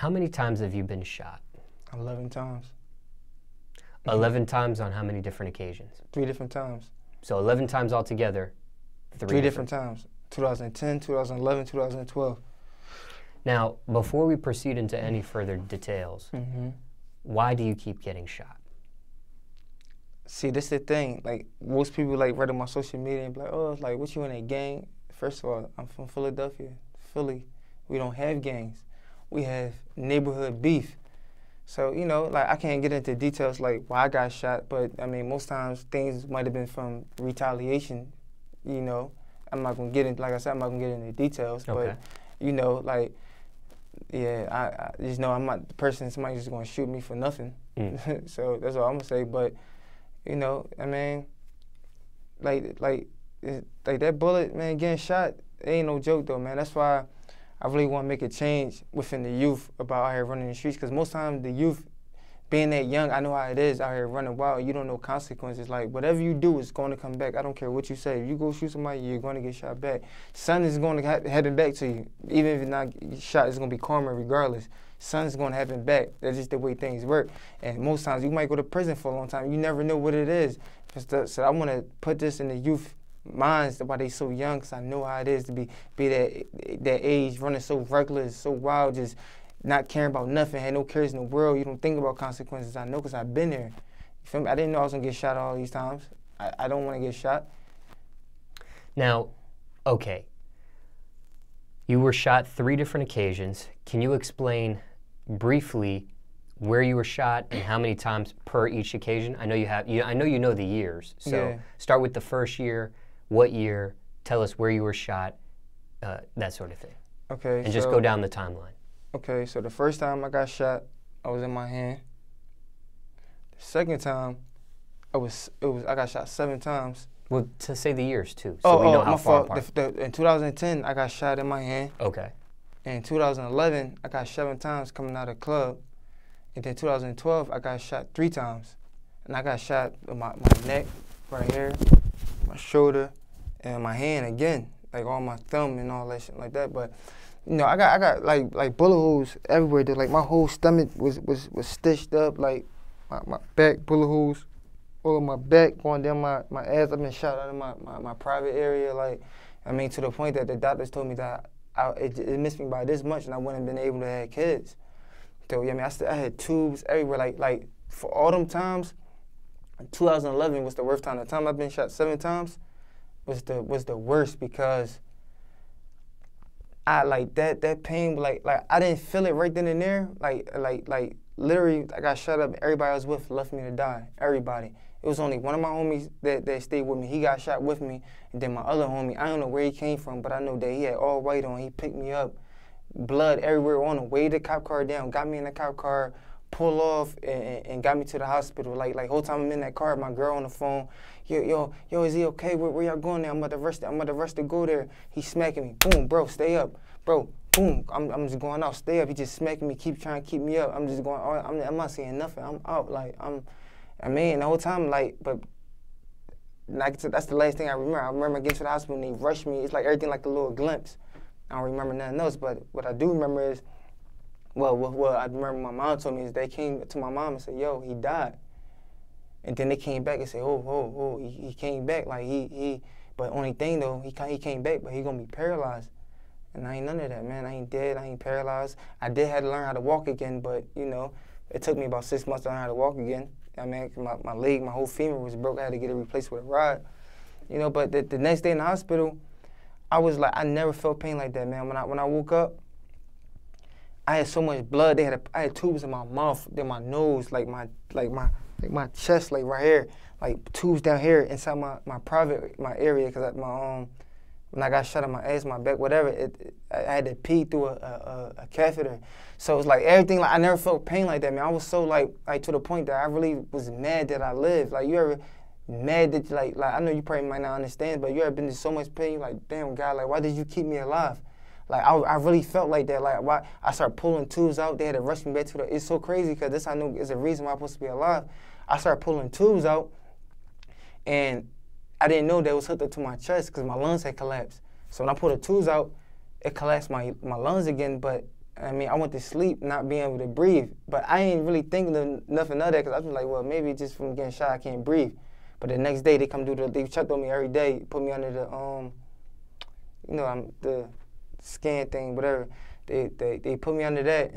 How many times have you been shot? 11 times. 11 times on how many different occasions? 3 different times. So 11 times altogether, 3 different times. 2010, 2011, 2012. Now, before we proceed into any further details, why do you keep getting shot? See, this is the thing. Like, most people like read on my social media and be like, oh, it's like, what you in a gang? First of all, I'm from Philadelphia, Philly. We don't have gangs. We have neighborhood beef. So, you know, like, I can't get into details like why I got shot, but I mean, most times things might have been from retaliation, you know. I'm not gonna get into, like I said, I'm not gonna get into details, but, you know, like, yeah, I just know I'm not the person, somebody's just gonna shoot me for nothing. So that's all I'm gonna say, but, you know, I mean, like that bullet, man, getting shot, it ain't no joke though, man. That's why I really want to make a change within the youth about out here running the streets, because most times the youth, being that young, I know how it is out here running wild. You don't know consequences. Like, whatever you do is going to come back. I don't care what you say. If you go shoot somebody, you're going to get shot back. Sun is going to happen back to you. Even if you're not shot, it's going to be karma regardless. Sun's going to happen back. That's just the way things work. And most times, you might go to prison for a long time. You never know what it is. So I want to put this in the youth minds why they so young, because I know how it is to be that age, running so reckless, so wild, just not caring about nothing, had no cares in the world. You don't think about consequences. I know because I've been there. You feel me? I didn't know I was going to get shot all these times. I don't want to get shot. Now, okay, you were shot 3 different occasions. Can you explain briefly where you were shot and how many times per each occasion? I know you have. I know you know the years. So start with the first year. What year? Tell us where you were shot. That sort of thing. Okay. And just go down the timeline. Okay. So the first time I got shot, I was in my hand. The second time, I got shot 7 times. Well, to say the years too, so we know how far apart. In 2010, I got shot in my hand. Okay. In 2011, I got 7 times coming out of the club. And then 2012, I got shot 3 times. And I got shot in my neck, right here, my shoulder, and my hand again, like on my thumb and all that shit like that. But, you know, I got like bullet holes everywhere. Like my whole stomach was stitched up, like my back, bullet holes all on my back, going down my ass. I've been shot out of my private area. Like, I mean, to the point that the doctors told me that it missed me by this much and I wouldn't have been able to have kids. So, yeah, I mean, I had tubes everywhere. Like for all them times, 2011 was the worst time. The time I've been shot 7 times was the worst, because I like that pain. Like I didn't feel it right then and there. Like literally, I got shot up. Everybody I was with left me to die. Everybody. It was only one of my homies that stayed with me. He got shot with me, and then my other homie, I don't know where he came from, but I know that he had all white on. He picked me up, blood everywhere on him, weighed the cop car down, got me in the cop car, pulled off, and got me to the hospital. Like whole time I'm in that car, my girl on the phone, yo, is he okay? Where y'all going now? I'm about to rush to go there. He's smacking me. Boom, bro, stay up, bro. Boom, I'm just going out. Stay up. He just smacking me, trying to keep me up. I'm just going. I'm not seeing nothing. I'm out. Like I mean, the whole time, like, but like that's the last thing I remember. I remember getting to the hospital and they rushed me. It's like everything like a little glimpse. I don't remember nothing else, but what I do remember is, well, what I remember my mom told me is they came to my mom and said, yo, he died. And then they came back and said, he came back. Like, but only thing, though, he came back, but he going to be paralyzed. And I ain't none of that, man. I ain't dead. I ain't paralyzed. I did have to learn how to walk again, but, you know, it took me about 6 months to learn how to walk again. I mean, my leg, my whole femur was broke. I had to get it replaced with a rod. You know, but the next day in the hospital, I was like, I never felt pain like that, man. When I woke up, I had so much blood. I had tubes in my mouth, then my nose, like my chest, like right here, like tubes down here inside my private area, because when I got shot in my ass, my back, whatever, I had to pee through a catheter. So it was like everything. Like I never felt pain like that, man. I was so like to the point that I really was mad that I lived. Like you ever mad that like I know you probably might not understand, but you ever been to so much pain? Like damn God, like why did you keep me alive? Like I really felt like that. Like why I started pulling tubes out. They had to rush me back to the. It's so crazy because this I know is a reason why I'm supposed to be alive. I started pulling tubes out, and I didn't know that was hooked up to my chest because my lungs had collapsed. So when I pulled the tubes out, it collapsed my lungs again. But I mean, I went to sleep not being able to breathe, but I ain't really thinking of nothing of that because I was like, well, maybe just from getting shot I can't breathe. But the next day they they checked on me every day, put me under the the scan thing, whatever. They put me under that,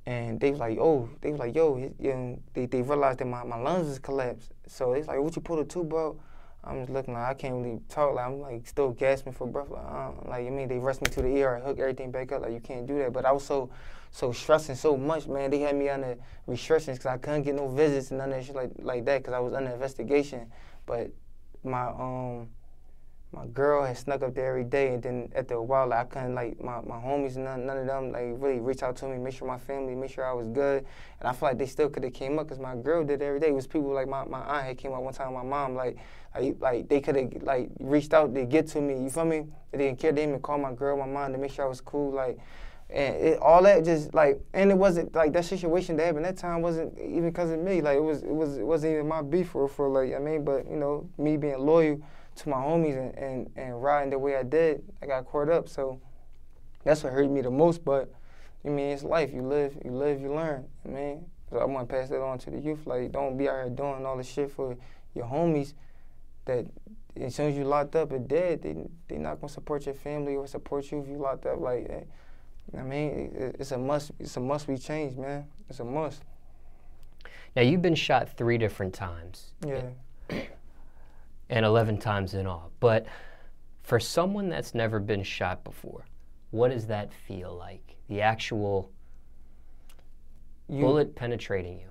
and they was like, yo, they realized that my lungs was collapsed. So they was like, what you pulled a tube, bro? I'm just looking like I can't really talk. Like I'm like still gasping for breath. Like I mean, they rushed me to the ER, hooked everything back up. Like you can't do that. But I was so stressing so much, man. They had me under restrictions because I couldn't get no visits and none of that shit like that because I was under investigation. But my girl had snuck up there every day, and then after a while, like, I couldn't, like, my homies, none of them, like, really reach out to me, make sure my family, make sure I was good. And I feel like they still could have came up because my girl did every day. It was people like my aunt had came up one time, my mom, like they could have, like, reached out to get to me, you feel me? They didn't care. They didn't even call my girl, my mom, to make sure I was cool, like, and all that just, like, and it wasn't, like, that situation that happened that time wasn't even because of me. Like, it wasn't even my beef for like, I mean, but, you know, me being loyal to my homies and riding the way I did, I got caught up. So that's what hurt me the most. But I mean, it's life. You live, you learn. I mean, so I want to pass that on to the youth. Like, don't be out here doing all this shit for your homies. That as soon as you locked up or dead, they not gonna support your family or support you if you locked up. Like, I mean, it's a must. It's a must be changed, man. It's a must. Now you've been shot 3 different times. Yeah. And 11 times in all. But for someone that's never been shot before, what does that feel like? The actual bullet penetrating you.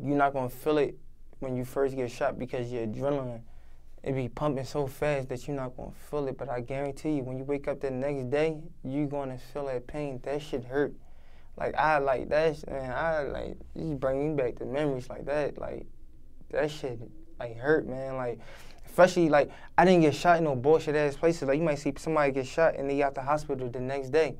You're not going to feel it when you first get shot because your adrenaline, it be pumping so fast that you're not going to feel it. But I guarantee you, when you wake up the next day, you're going to feel that pain. That shit hurt. Like, you bring me back to memories like that. Like, that shit, like, hurt, man. Like, especially, like, I didn't get shot in no bullshit-ass places. Like, you might see somebody get shot and they got the hospital the next day.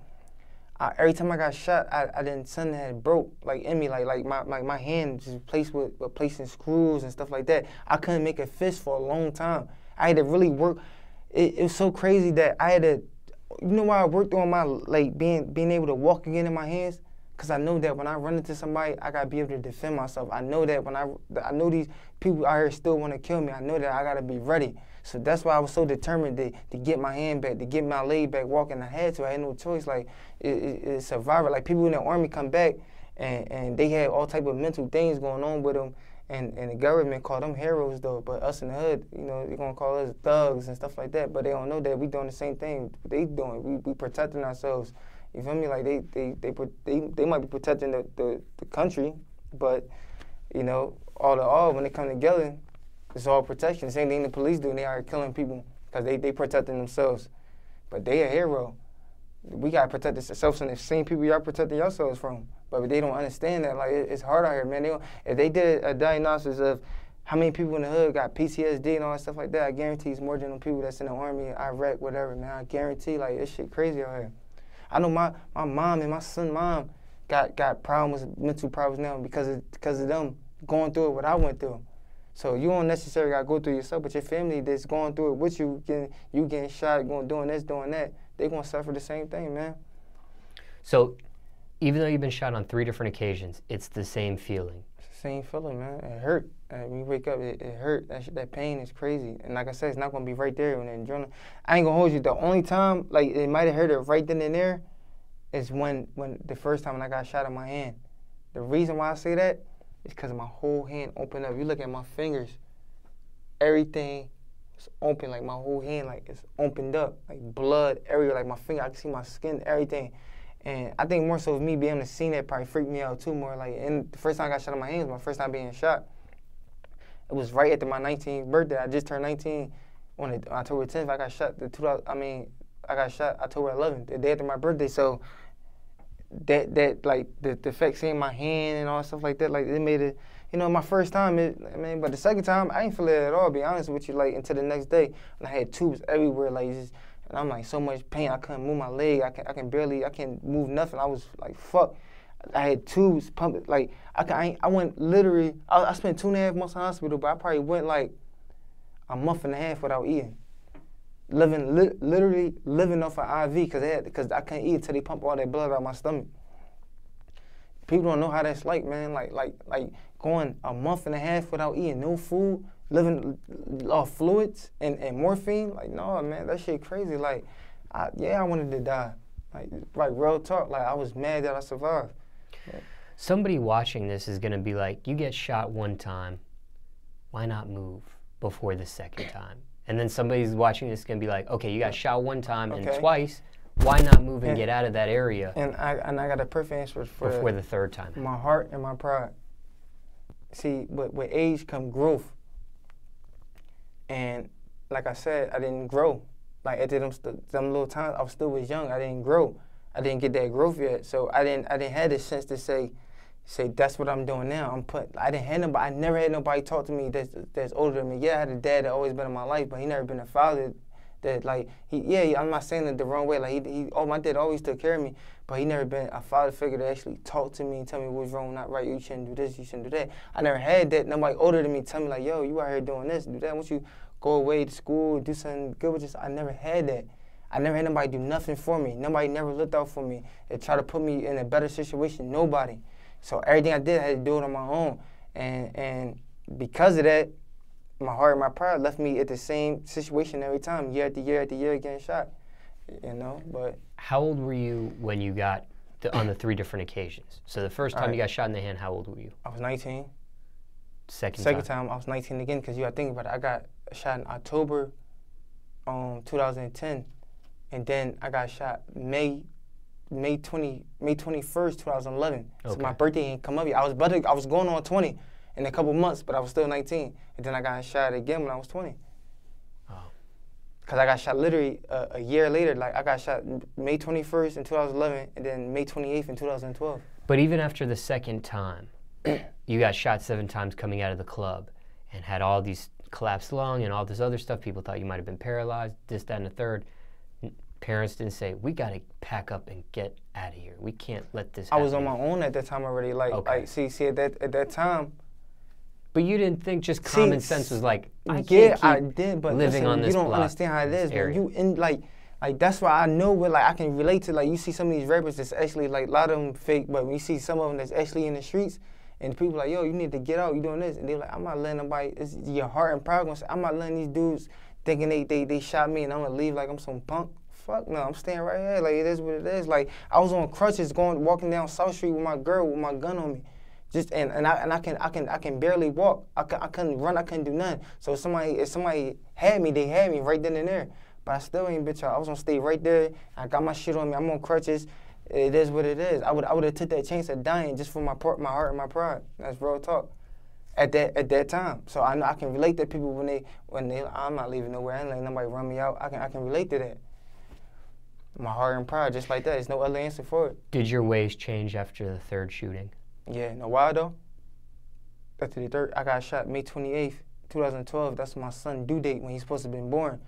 Every time I got shot, I didn't, something had broke, like, in me. Like my hand just placed with placing screws and stuff like that. I couldn't make a fist for a long time. I had to really work. It was so crazy that I had to, you know why I worked on my, like, being able to walk again in my hands? Because I know that when I run into somebody, I got to be able to defend myself. I know that when I know these people out here still want to kill me, I know that I got to be ready. So that's why I was so determined to get my hand back, to get my leg back walking. I had to. I had no choice. Like, it's survival. Like, people in the Army come back, and they had all type of mental things going on with them, and the government called them heroes, though. But us in the hood, you know, they're going to call us thugs and stuff like that. But they don't know that we doing the same thing they doing. We protecting ourselves. You feel me? Like, they might be protecting the country, but, you know, all when they come together, it's all protection. The same thing the police do, and they are killing people because they protecting themselves. But they a hero. We got to protect ourselves from the same people y'all protecting yourselves from. But they don't understand that. Like, it's hard out here, man. If they did a diagnosis of how many people in the hood got PTSD and all that stuff like that, I guarantee it's more than the people that's in the Army, Iraq, whatever, man. I guarantee, like, this shit crazy out here. I know my mom and my son's mom got problems, mental problems now because of them going through what I went through. So you don't necessarily gotta go through yourself, but your family that's going through it with you, getting shot, doing this, doing that, they gonna suffer the same thing, man. So even though you've been shot on 3 different occasions, it's the same feeling. It's the same feeling, man. It hurt. When you wake up, it hurt. That pain is crazy. And like I said, it's not gonna be right there when the adrenaline. I ain't gonna hold you. The only time, like, it might have hurt it right then and there is when the first time when I got shot in my hand. The reason why I say that is because my whole hand opened up. You look at my fingers, everything is open, like my whole hand, like it's opened up, like blood everywhere, like my finger, I can see my skin, everything. And I think more so me being able to see that probably freaked me out too more. Like, and the first time I got shot in my hand was my first time being shot. It was right after my 19th birthday. I just turned 19 on October 10th. I got shot I got shot October 11th, the day after my birthday. So that like the fact seeing my hand and all that stuff like that, like, it made it, you know, my first time, but the second time I didn't feel it at all, to be honest with you, like, until the next day. And I had tubes everywhere, like, just, and I'm like, so much pain, I couldn't move my leg, I can't move nothing. I was like, fuck. I had tubes pumping, like, I went literally, I spent 2.5 months in the hospital, but I probably went like a month and a half without eating. literally living off an IV because I couldn't eat until they pump all that blood out of my stomach. People don't know how that's like, man. Like going a month and a half without eating no food, living off fluids and morphine. Like, no, man, that shit crazy. Like, I wanted to die. Like real talk. Like, I was mad that I survived. Yeah. Somebody watching this is gonna be like, you get shot one time, why not move before the second time? And then somebody's watching this is gonna be like, okay, you got shot one time and twice. Why not move and get out of that area? And I got a perfect answer for before the third time. My heart and my pride. See, with age come growth. And like I said, I didn't grow. Like at them little times, I still was young. I didn't grow. I didn't get that growth yet. So I didn't have the sense to say that's what I'm doing now. I didn't have nobody. I never had nobody talk to me that's older than me. Yeah, I had a dad that always been in my life, but he never been a father. That like I'm not saying it the wrong way. Like my dad always took care of me, but he never been a father figure to actually talk to me and tell me what's wrong, not right. You shouldn't do this, you shouldn't do that. I never had that. Nobody older than me tell me like, yo, you out here doing this, do that. Once you go away to school, do something good with this, I never had that. I never had nobody do nothing for me. Nobody never looked out for me and try to put me in a better situation. Nobody. So everything I did, I had to do it on my own. And because of that, my heart and my pride left me at the same situation every time, year after year after year, getting shot. You know, but how old were you when you got on the 3 different occasions? So the first time you got shot in the hand, how old were you? I was 19. Second time I was 19 again, because you got to think about it. I got shot in October 2010, and then I got shot May 21st, 2011. Okay. So my birthday ain't come up yet. I was going on 20 in a couple months, but I was still 19. And then I got shot again when I was 20. Oh. Because I got shot literally a year later. Like, I got shot May 21st in 2011, and then May 28th in 2012. But even after the second time, you got shot 7 times coming out of the club and had all these collapsed lung and all this other stuff. People thought you might have been paralyzed, this, that, and the third. Parents didn't say, we got to pack up and get out of here. We can't let this happen. I was on my own at that time already. Like see at that time. But you didn't think just common sense was like, I can't keep I did, but living on this block. You don't understand how it is. When you in like that's why I know where I can relate to. Like, you see some of these rappers that's actually like a lot of them fake, but when you see some of them that's actually in the streets, and people like, yo, you need to get out. You doing this, and they're like, I'm not letting nobody. It's your heart and pride gonna say, I'm not letting these dudes thinking they shot me and I'm gonna leave like I'm some punk. Fuck no, I'm staying right here. Like, it is what it is. Like, I was on crutches walking down South Street with my girl with my gun on me. Just and I can barely walk. I couldn't run. I couldn't do nothing. So if somebody had me, they had me right then and there. But I still ain't bitch out. I was gonna stay right there. I got my shit on me. I'm on crutches. It is what it is. I would have took that chance of dying just for my heart and my pride. That's real talk. At that time. So I know I can relate to people when they I'm not leaving nowhere. I ain't letting nobody run me out. I can relate to that. My heart and pride, just like that. There's no other answer for it. Did your ways change after the third shooting? Yeah, know why though? After the third, I got shot May 28th, 2012. That's my son's due date when he's supposed to have been born.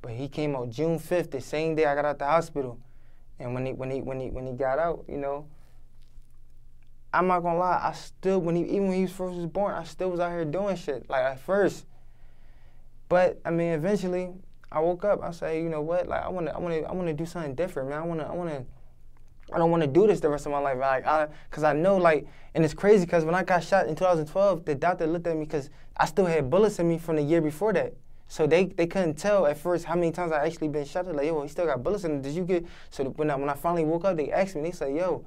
But he came out June 5th, the same day I got out the hospital. And when he got out, you know, I'm not gonna lie, I still even when he first was born, I still was out here doing shit like at first. But I mean, eventually, I woke up. I said, you know what? Like I wanna do something different, man. I don't want to do this the rest of my life. Like, cause I know, like, and it's crazy because when I got shot in 2012, the doctor looked at me because I still had bullets in me from the year before that. So they couldn't tell at first how many times I actually been shot. They're like, yo, he still got bullets in him. Did you get? So when I finally woke up, they asked me. They said, yo,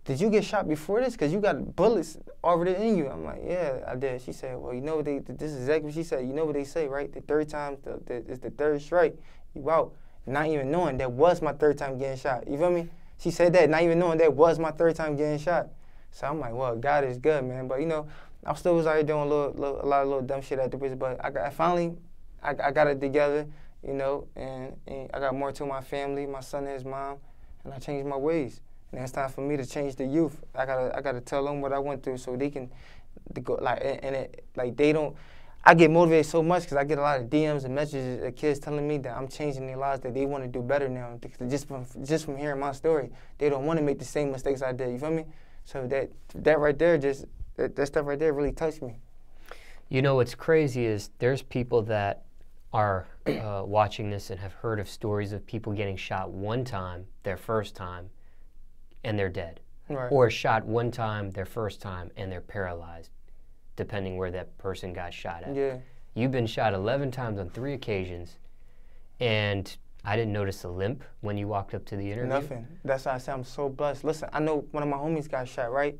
did you get shot before this? Cause you got bullets already in you. I'm like, yeah, I did. She said, well, you know what this is exactly what she said. You know what they say, right? The third time is the third strike. You out. Not even knowing that was my third time getting shot. You feel me? She said that, not even knowing that was my third time getting shot. So I'm like, well, God is good, man. But, you know, I still was out here doing a lot of little dumb shit afterwards. But I finally got it together, you know, and I got more to my family, my son and his mom, and I changed my ways. And it's time for me to change the youth. I gotta tell them what I went through so they can go, like, they don't. I get motivated so much because I get a lot of DMs and messages of kids telling me that I'm changing their lives, that they want to do better now. Just from hearing my story, they don't want to make the same mistakes I did. You feel me? So that right there, that stuff right there really touched me. You know what's crazy is there's people that are watching this and have heard of stories of people getting shot one time, their first time, and they're dead. Right. Or shot one time, their first time, and they're paralyzed, depending where that person got shot at. Yeah. You've been shot 11 times on 3 occasions, and I didn't notice a limp when you walked up to the interview. Nothing. That's why I say I'm so blessed. Listen, I know one of my homies got shot, right?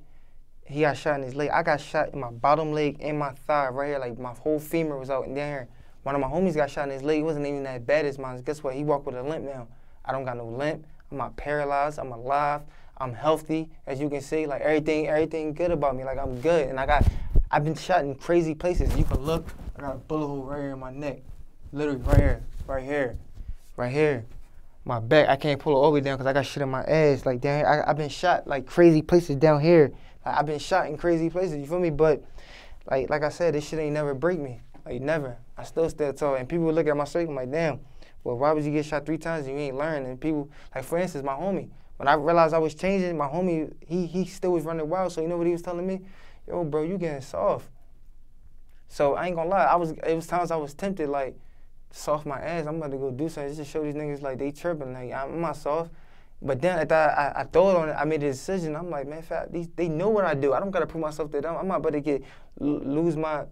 He got shot in his leg. I got shot in my bottom leg and my thigh right here. Like, my whole femur was out in there. One of my homies got shot in his leg. It wasn't even that bad as mine. Guess what? He walked with a limp now. I don't got no limp. I'm not paralyzed. I'm alive. I'm healthy, as you can see. Like, everything good about me. Like, I'm good. And I've been shot in crazy places. You can look. I got a bullet hole right here in my neck. Literally right here. Right here. Right here. My back, I can't pull it all the way down because I got shit in my ass. Like, down here, I've been shot, like, crazy places down here. Like, I've been shot in crazy places, you feel me? But, like I said, this shit ain't never break me. Like, never. I still stand tall. And people would look at my story, I'm like, damn, well, why would you get shot 3 times and you ain't learn? And people, like, for instance, my homie, when I realized I was changing, my homie, he still was running wild. So you know what he was telling me? Yo, bro, you getting soft. So I ain't gonna lie, it was times I was tempted, like, soft my ass. I'm about to go do something just to show these niggas like they tripping. Like, I'm not soft. But then after I thought on it, I made a decision. I'm like, man, they know what I do. I don't gotta prove myself to them. I'm not about to lose my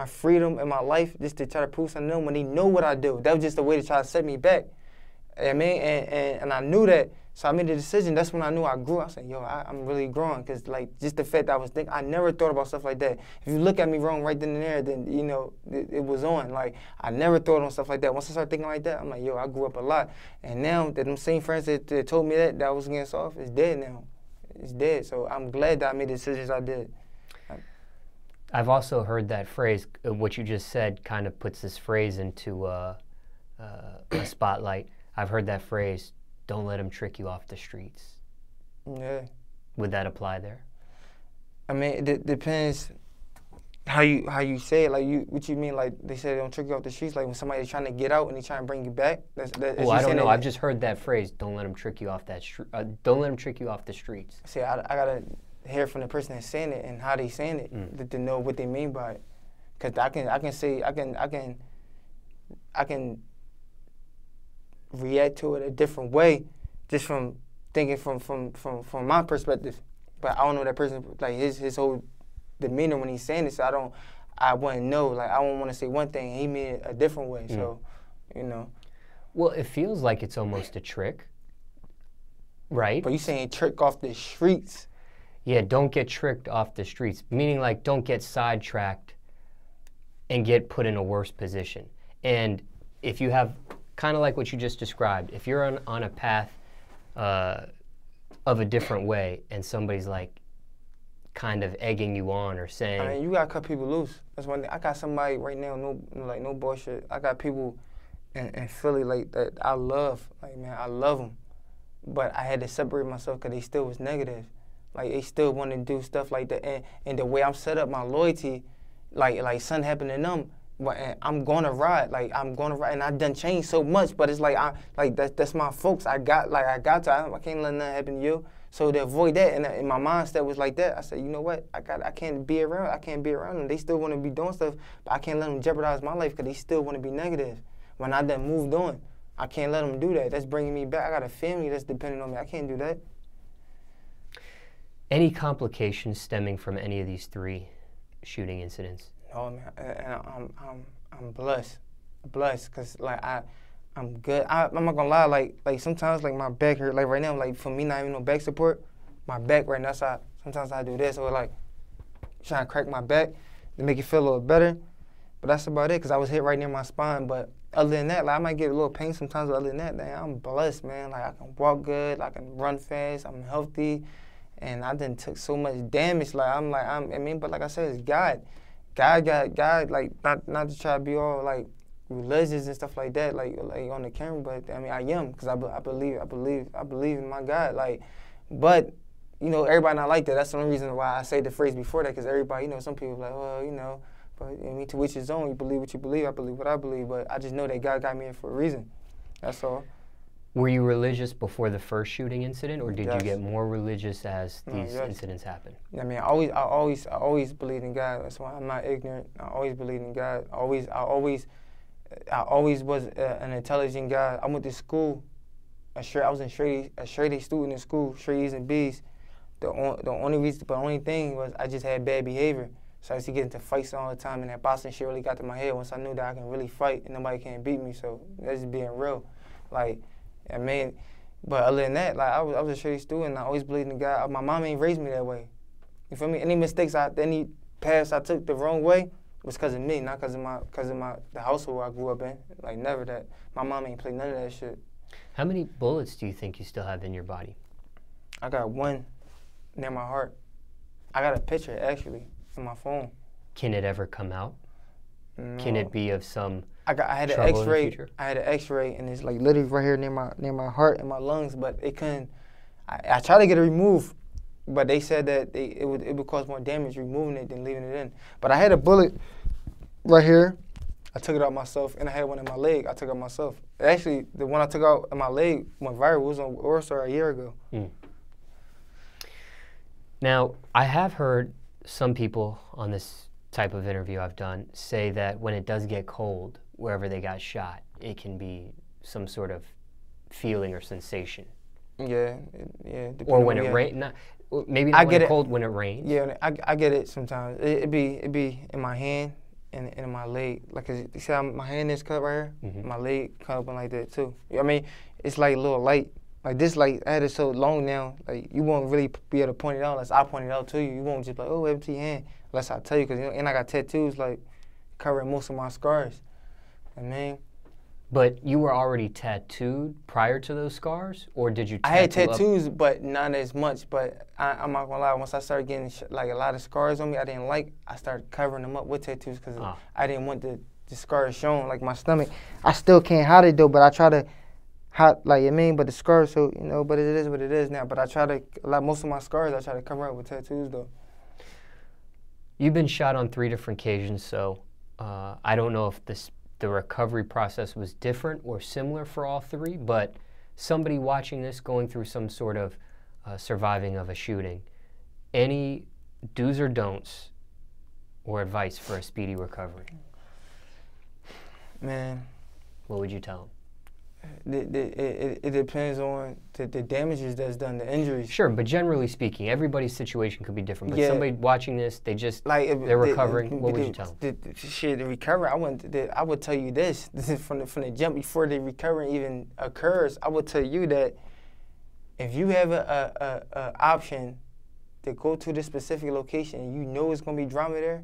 freedom and my life just to try to prove something to them when they know what I do. That was just a way to try to set me back. You know what I mean? And I knew that. So I made a decision. That's when I knew I grew. I said, yo, I'm really growing. Because, like, just the fact that I was thinking, I never thought about stuff like that. If you look at me wrong right then and there, then, you know, it was on. Like, I never thought on stuff like that. Once I started thinking like that, I'm like, yo, I grew up a lot. And now that them same friends that told me that I was getting soft, it's dead now. It's dead. So I'm glad that I made the decisions I did. I've also heard that phrase, what you just said kind of puts this phrase into a spotlight. I've heard that phrase, don't let them trick you off the streets. Yeah. Would that apply there? I mean, it depends how you say it. Like, what you mean? Like, they say they don't trick you off the streets. Like, when somebody's trying to get out and they trying to bring you back. Oh, I don't know. I've just heard that phrase. Don't let them trick you off that. Don't let them trick you off the streets. See, I gotta hear from the person that's saying it and how they saying it to know what they mean by it. Cause I can react to it a different way, just from thinking from my perspective. But I don't know that person, like, his whole demeanor when he's saying it, so I wouldn't know. Like, I wouldn't want to say one thing and he mean it a different way. So, you know. Well, it feels like it's almost a trick, right? But you saying trick off the streets. Yeah, don't get tricked off the streets, meaning, like, don't get sidetracked and get put in a worse position. And if you have, kind of like what you just described, if you're on a path of a different way and somebody's, like, kind of egging you on or saying... I mean, you got to cut people loose. That's one thing. I got somebody right now, no bullshit. I got people in Philly, like, that I love. Like, man, I love them. But I had to separate myself because they still was negative. Like, they still want to do stuff like that. And the way I'm set up, my loyalty, like something happened to them, but I'm going to ride. Like, I'm going to ride. And I done changed so much, but it's like, that's my folks. I can't let nothing happen to you. So to avoid that, and my mindset was like that, I said, you know what? I can't be around them. They still want to be doing stuff, but I can't let them jeopardize my life because they still want to be negative. When I done moved on, I can't let them do that. That's bringing me back. I got a family that's depending on me. I can't do that. Any complications stemming from any of these 3 shooting incidents? No, man. And I'm blessed, because, like, I'm good. I'm not gonna lie. Like sometimes, like, my back hurt. Like right now, like, for me not even no back support, my back right now. So sometimes I do this or, like, trying to crack my back to make it feel a little better. But that's about it, because I was hit right near my spine. But other than that, like, I might get a little pain sometimes. But other than that, man, I'm blessed, man. Like, I can walk good. I can run fast. I'm healthy. And I done took so much damage. Like, but like I said, it's God. God, like, not to try to be all, like, religious and stuff like that, like on the camera, but I mean, I am, because I believe in my God. Like, but, you know, everybody not like that. That's the only reason why I say the phrase before that, because everybody, you know, some people like, well, you know, but I mean, to which his own. You believe what you believe. I believe what I believe. But I just know that God got me in for a reason. That's all. Were you religious before the first shooting incident, or did Yes. you get more religious as these yes. incidents happened? I mean, I always believed in God. That's why I'm not ignorant. I always believed in God. I always, I always was an intelligent guy. I went to school. I was a straight A student in school, straight A's and B's. The only thing was I just had bad behavior. So I used to get into fights all the time, and that boxing shit really got to my head once I knew that I can really fight and nobody can beat me. So that's just being real. Like, I mean, but other than that, like I was a straight student, and I always believed in God. My mom ain't raised me that way. You feel me? Any mistakes, any paths I took the wrong way was because of me, not because of the household I grew up in. Like, never that. My mom ain't played none of that shit. How many bullets do you think you still have in your body? I got one near my heart. I got a picture, actually, on my phone. Can it ever come out? No. Can it be of some I had an X-ray. I had an X-ray, and it's like literally right here near my heart and my lungs, but it couldn't. I tried to get it removed, but they said that it would cause more damage removing it than leaving it in. But I had a bullet right here. I took it out myself, and I had one in my leg. I took it out myself. Actually, the one I took out in my leg went viral. It was on Orstar a year ago. Mm. Now, I have heard some people on this type of interview I've done say that when it does get cold, wherever they got shot, it can be some sort of feeling or sensation. Yeah. Or when it rains, maybe not when it's cold, when it rains. Yeah, I get it sometimes. It be in my hand and in my leg. Like, you see how my hand is cut right here? Mm-hmm. My leg cut open like that too. I mean, it's like a little light. Like this light, I had it so long now, like you won't really be able to point it out unless I point it out to you. You won't just be like, oh, empty hand, unless I tell you, because and I got tattoos like covering most of my scars. I mean. But you were already tattooed prior to those scars, or did you tattoo I had tattoos, but not as much. But I'm not gonna lie, once I started getting like a lot of scars on me I didn't like, I started covering them up with tattoos because I didn't want the scars shown, like my stomach. I still can't hide it though, but I try to hide, like, I mean, but the scars, so, you know, but it is what it is now. But I try to, most of my scars I try to cover up with tattoos though. You've been shot on 3 different occasions, so I don't know if the recovery process was different or similar for all 3, but somebody watching this going through some sort of surviving of a shooting, any do's or don'ts or advice for a speedy recovery? Man. What would you tell them? It depends on the damages that's done, the injuries. Sure, but generally speaking, everybody's situation could be different. But somebody watching this, they're recovering. What would you tell them? The recovery, I would tell you this from the jump, before the recovery even occurs. I would tell you that if you have a option to go to this specific location and you know it's gonna be drama there,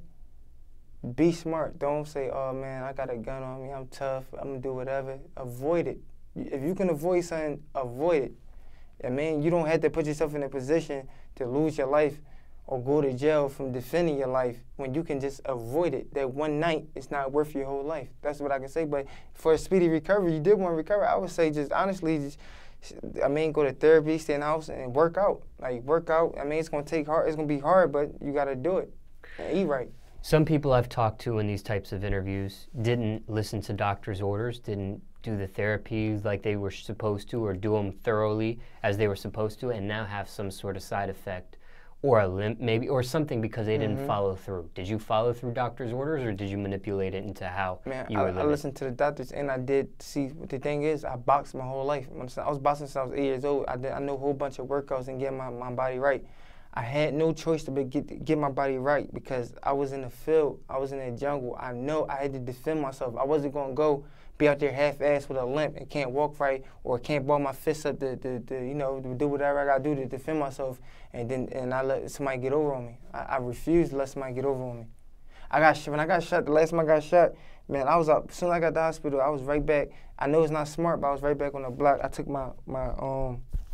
be smart. Don't say, oh man, I got a gun on me, I'm tough, I'm gonna do whatever. Avoid it. If you can avoid something, avoid it. I mean, you don't have to put yourself in a position to lose your life or go to jail from defending your life when you can just avoid it. That one night is not worth your whole life. That's what I can say. But for a speedy recovery, you did want to recover, I would say just honestly, go to therapy, stay in the house and work out. Like, work out. I mean, it's gonna take hard, it's gonna be hard, but you gotta do it and eat right. Some people I've talked to in these types of interviews didn't listen to doctor's orders, didn't do the therapies like they were supposed to, or do them thoroughly as they were supposed to, and now have some sort of side effect or a limp maybe, or something because they didn't follow through. Did you follow through doctor's orders, or did you manipulate it into how you were living? I listened to the doctors, and I did see, what the thing is, I boxed my whole life. I was boxing since I was 8 years old. I know a whole bunch of workouts and get my body right. I had no choice to get my body right because I was in the field. I was in the jungle. I know I had to defend myself. I wasn't going to go be out there half-assed with a limp and can't walk right or can't ball my fists up to do whatever I got to do to defend myself, and I let somebody get over on me. I refused to let somebody get over on me. When I got shot, the last time I got shot, man, I was up. As soon as I got to the hospital, I was right back. I know it's not smart, but I was right back on the block. I took my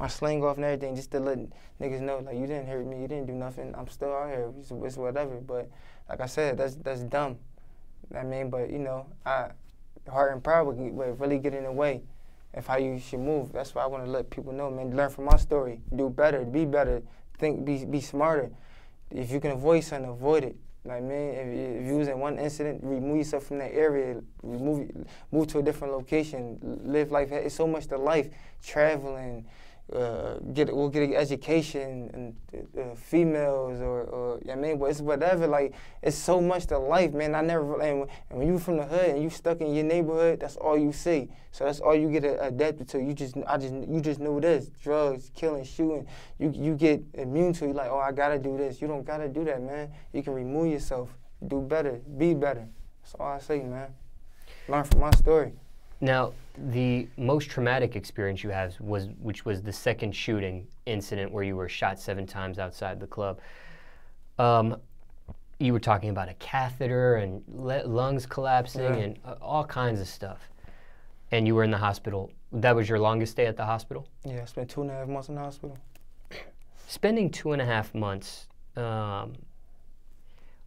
sling off and everything just to let niggas know, like, you didn't hurt me, you didn't do nothing, I'm still out here, it's whatever. But like I said, that's dumb. I mean, but you know, heart and pride would really get in the way of how you should move. That's why I want to let people know, man, learn from my story, do better, be better, think, be smarter. If you can avoid something, avoid it. Like, man, if you was in one incident, remove yourself from that area, move to a different location, live life. It's so much to life, traveling, we'll get an education and females or I mean, but it's whatever. Like it's so much to life, man. I never and when you from the hood and you stuck in your neighborhood, that's all you see. So that's all you get adapted to. You just know this: drugs, killing, shooting. You get immune to. You like, oh, I gotta do this. You don't gotta do that, man. You can remove yourself, do better, be better. That's all I say, man. Learn from my story. Now, the most traumatic experience you had which was the second shooting incident where you were shot 7 times outside the club. You were talking about a catheter and lungs collapsing and all kinds of stuff. And you were in the hospital. That was your longest stay at the hospital? Yeah, I spent 2.5 months in the hospital. Spending 2.5 months,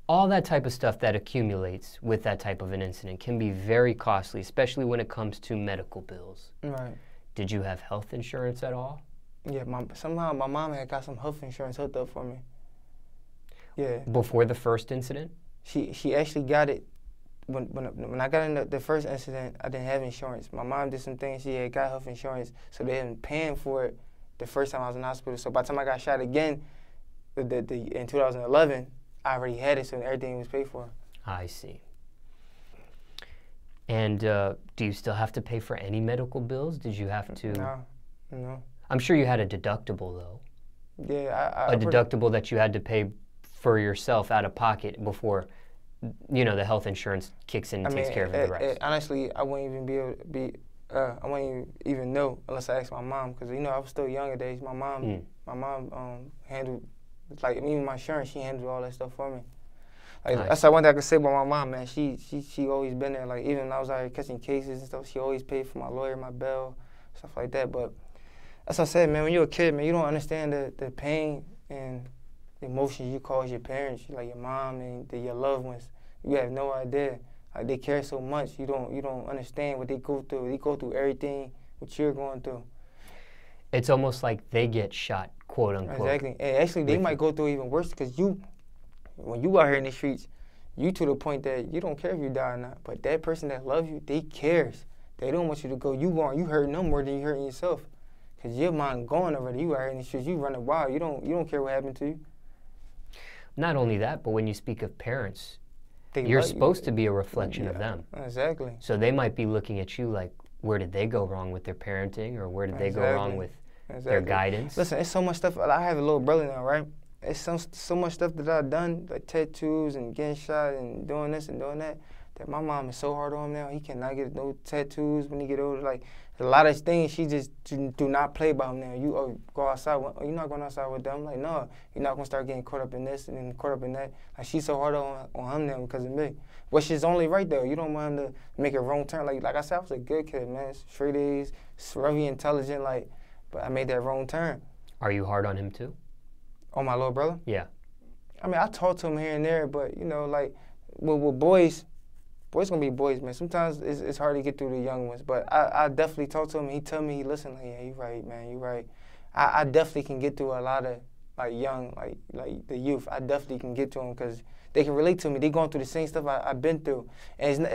all that type of stuff that accumulates with that type of an incident can be very costly, especially when it comes to medical bills. Right. Did you have health insurance at all? Yeah, somehow my mom had got some health insurance hooked up for me. Yeah. Before the first incident? She actually got it. When I got in the first incident, I didn't have insurance. My mom did some things. She had got health insurance, so they had been paying for it the first time I was in the hospital. So by the time I got shot again in 2011, I already had it, so everything was paid for. I see. And do you still have to pay for any medical bills? Did you have to? No. I'm sure you had a deductible, though. Yeah, a deductible that you had to pay for yourself out of pocket before, you know, the health insurance kicks in and takes care of the rest. Honestly, I wouldn't even be able to be. I wouldn't even know unless I asked my mom, because you know I was still young at age. My mom handled. Like, even my insurance, she handled all that stuff for me. Like, nice. That's the one thing I can say about my mom, man. She always been there. Like, even when I was out here catching cases and stuff, she always paid for my lawyer, my bail, stuff like that. But that's what I said, man. When you're a kid, man, you don't understand the pain and the emotions you cause your parents, like your mom and your loved ones. You have no idea. Like, they care so much. You don't understand what they go through. They go through everything what you're going through. It's almost like they get shot, quote unquote. Exactly. And actually, they might go through even worse, because when you out here in the streets, you to the point that you don't care if you die or not. But that person that loves you, they cares. They don't want you to go. You hurting them more than you hurting yourself, because your mind going already. You out here in the streets, you running wild. You don't care what happened to you. Not only that, but when you speak of parents, you're supposed to be a reflection of them. Exactly. So they might be looking at you like, where did they go wrong with their parenting, or where did they go wrong with their guidance? Listen, it's so much stuff. I have a little brother now, right? It's so much stuff that I've done, like tattoos and getting shot and doing this and doing that my mom is so hard on him now. He cannot get no tattoos when he get older. Like, a lot of things she just do not play by him now. You go outside. You're not going outside with them. Like, no, you're not going to start getting caught up in this and then caught up in that. Like, she's so hard on him now because of me. Which is only right, though. You don't want him to make a wrong turn. Like I said, I was a good kid, man. Straight A's, very intelligent, like, but I made that wrong turn. Are you hard on him, too? On my little brother? Yeah. I mean, I talk to him here and there, but, you know, like, with boys gonna be boys, man. Sometimes it's hard to get through the young ones, but I definitely talk to him. He tell me, he listen, like, yeah, you right, man, you right. I definitely can get through a lot of, like, young, like the youth. I definitely can get to them because they can relate to me. They going through the same stuff I've been through. And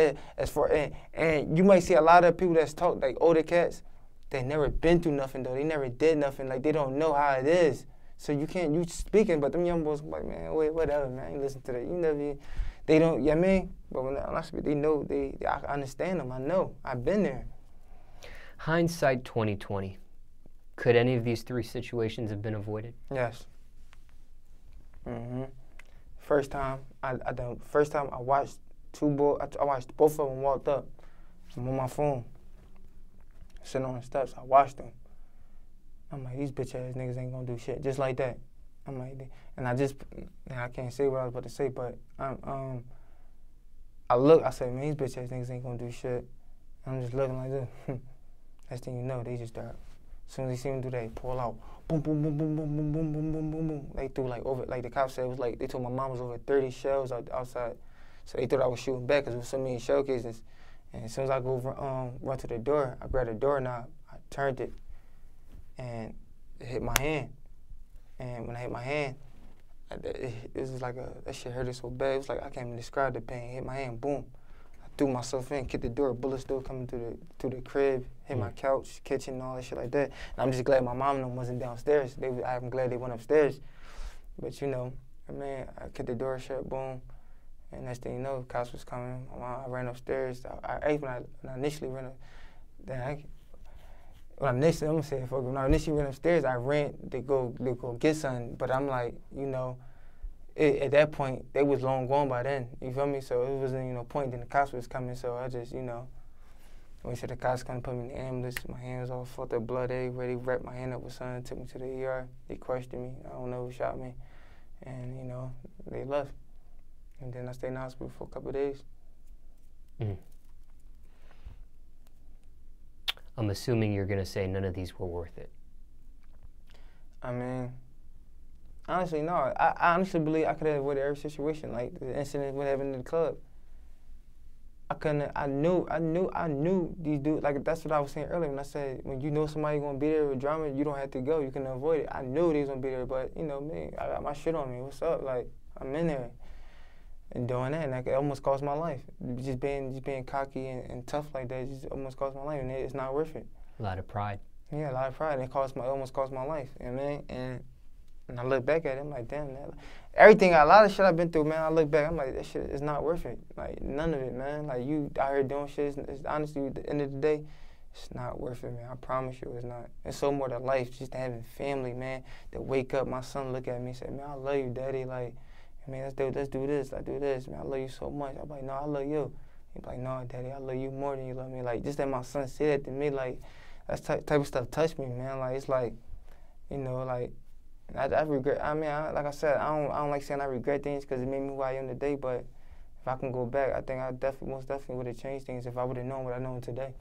and you might see a lot of people that's talk, like older cats, they never been through nothing, though. They never did nothing. Like, they don't know how it is. So you speaking, but them young boys like, man, wait, whatever, man. You listen to that. They don't, you know what I mean? But when I speak, they know, I understand them. I know. I've been there. Hindsight 2020. Could any of these 3 situations have been avoided? Yes. First time I watched I watched both of them walked up. I'm on my phone, sitting on the steps. I watched them. I'm like, these bitch ass niggas ain't gonna do shit. Just like that. I'm like, and I can't say what I was about to say, but I said, man, these bitch ass niggas ain't gonna do shit. I'm just looking like this. Next thing you know, they just start. As soon as they see me do that, they pull out. Boom, boom, boom, boom, boom, boom, boom, boom, boom, boom, boom. They threw like the cops said, it was like, they told my mom was over 30 shells outside. So they thought I was shooting back because there was so many shell cases. And as soon as I go run to the door, I grabbed the doorknob, I turned it, and it hit my hand. And when I hit my hand, it was like that shit hurted so bad. It was like, I can't even describe the pain. It hit my hand, boom. I threw myself in, kicked the door, bullets still coming through the crib, hit my couch, kitchen, all that shit like that. And I'm just glad my mom and them wasn't downstairs. I'm glad they went upstairs. But you know, I mean, I kicked the door shut, boom. And next thing you know, cops was coming. I ran upstairs. When I initially ran up, when I initially ran upstairs, I ran to go get something. But I'm like, you know, at that point, they was long gone by then. You feel me? So it wasn't, you know, point. Then the cops was coming. So I just, you know, wait till the cops come put me in the ambulance. My hands all fucked up, blood everywhere. They wrapped my hand up with something, took me to the ER. They questioned me. I don't know who shot me. And, you know, they left. And then I stayed in the hospital for a couple of days. I'm assuming you're going to say none of these were worth it. I mean, honestly, no. I honestly believe I could have avoided every situation, like the incident what happened in the club. I knew these dudes, like that's what I was saying earlier when I said, when you know somebody gonna be there with drama, you don't have to go, you can avoid it. I knew they was gonna be there, but you know me, I got my shit on me, what's up? Like, I'm in there and doing that, and it almost cost my life. Just being cocky and tough like that just almost cost my life, and it's not worth it. A lot of pride. Yeah, a lot of pride, and it almost cost my life, you know what I mean? And I look back at it, I'm like, damn, man. A lot of shit I've been through, man, I look back, I'm like, that shit is not worth it. Like, none of it, man. Like, you out here doing shit, it's honestly, at the end of the day, it's not worth it, man. I promise you it's not. It's so more to life, just having family, man, to wake up, my son look at me and say, man, I love you, daddy. Like, man, let's do this, man, I love you so much. I'm like, no, I love you. He's like, no, daddy, I love you more than you love me. Like, just that my son said that to me, like, that type of stuff touched me, man. Like, it's like, you know, like, I regret. I mean, like I said, I don't like saying I regret things because it made me who I am today. But if I can go back, I think most definitely would have changed things if I would have known what I know today.